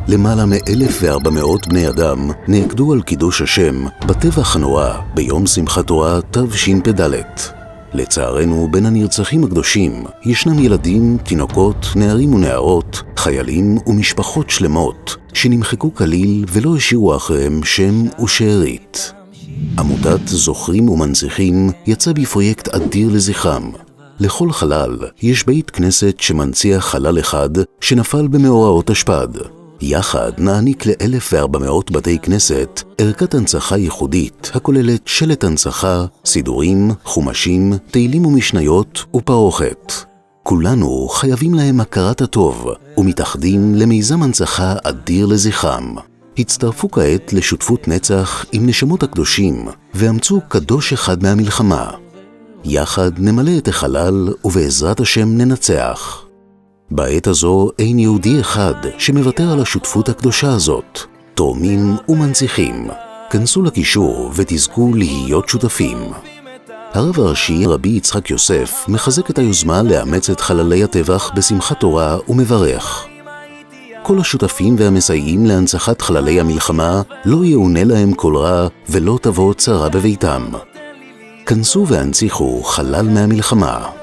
למעלה מ-1,400 בני אדם נעקדו על קידוש השם בטבח הנורא ביום שמחת תורה תשפ"ד. לצערנו, בין הנרצחים הקדושים ישנם ילדים, תינוקות, נערים ונערות, חיילים ומשפחות שלמות שנמחקו כליל ולא השאירו אחריהם שם ושארית. עמותת זוכרים ומנציחים יצא בפרויקט אדיר לזכרם. לכל חלל יש בית כנסת שמנציח חלל אחד שנפל במאורעות תשפ"ד. יחד נעניק ל-1,400 בתי כנסת ערכת הנצחה ייחודית הכוללת שלט הנצחה, סידורים, חומשים, תהילים ומשניות ופרוכת. כולנו חייבים להם הכרת הטוב ומתאחדים למיזם הנצחה אדיר לזכרם. הצטרפו כעת לשותפות נצח עם נשמות הקדושים ואמצו קדוש אחד מהמלחמה. יחד נמלא את החלל ובעזרת השם ננצח. בעת הזו אין יהודי אחד שמוותר על השותפות הקדושה הזאת. תורמים ומנציחים. כנסו לקישור ותזכו להיות שותפים. הרב הראשי רבי יצחק יוסף מחזק את היוזמה לאמץ את חללי הטבח בשמחת תורה ומברך. כל השותפים והמסייעים להנצחת חללי המלחמה לא יאונה להם כל רע ולא תבוא צרה בביתם. כנסו והנציחו חלל מהמלחמה.